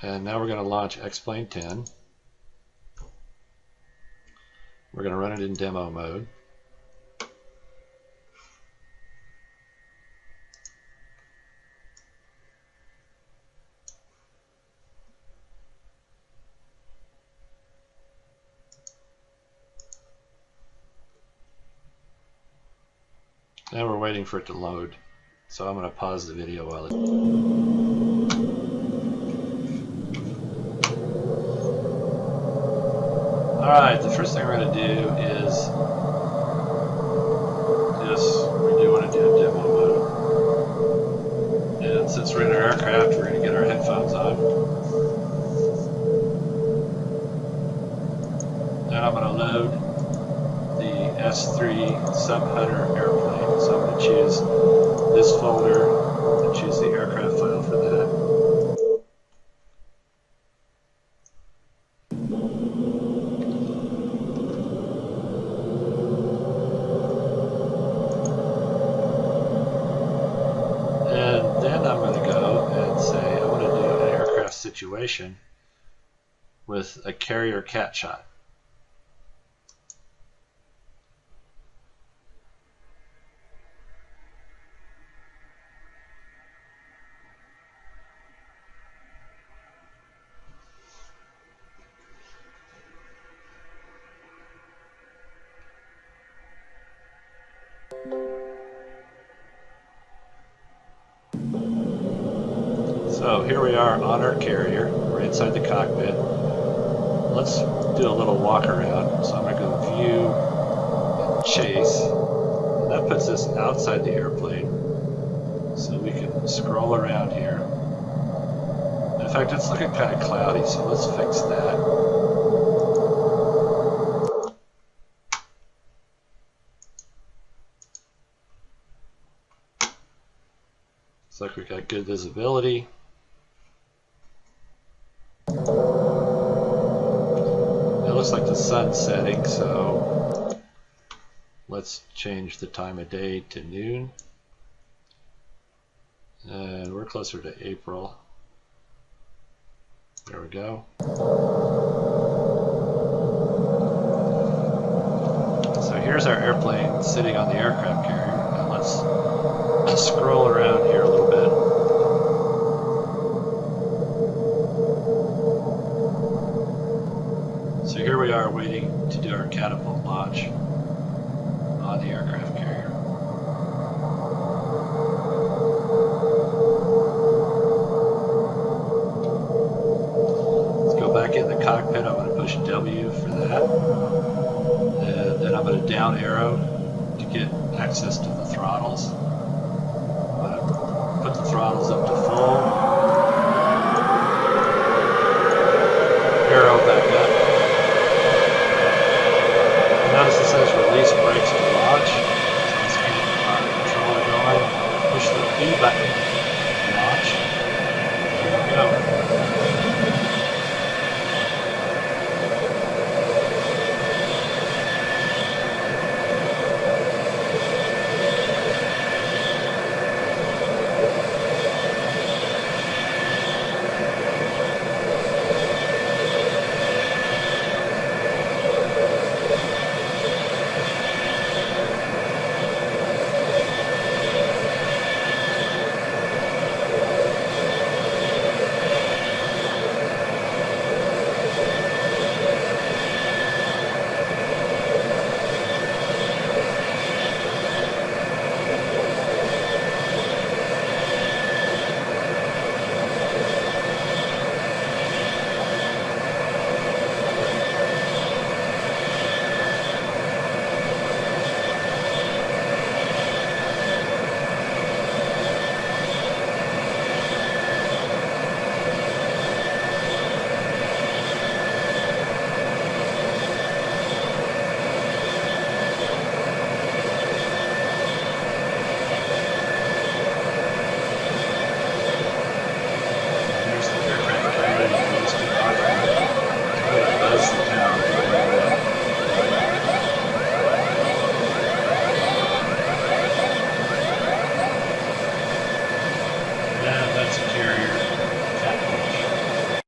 And now we're going to launch X-Plane 10. We're going to run it in demo mode. Now we're waiting for it to load. So I'm going to pause the video while Alright, the first thing we're going to do is we do want to do a demo mode. And since we're in our aircraft, we're going to get our headphones on. Then I'm going to load the S3 Sub-Hunter airplane. So I'm going to choose this folder and choose the aircraft file for that. And then I'm going to go and say I want to do an aircraft situation with a carrier cat shot. So here we are on our carrier. We're inside the cockpit. Let's do a little walk around. So I'm going to go view and chase. And that puts us outside the airplane. So we can scroll around here. In fact, it's looking kind of cloudy, so let's fix that. Looks like we've got good visibility. It looks like the sun's setting, so let's change the time of day to noon. And we're closer to April. There we go. So here's our airplane sitting on the aircraft carrier. Now let's scroll around here a little bit. So here we are waiting to do our catapult launch on the aircraft carrier. Let's go back in the cockpit. I'm going to push W for that. And then I'm going to down arrow to get access to the throttles. I'm going to put the throttles up to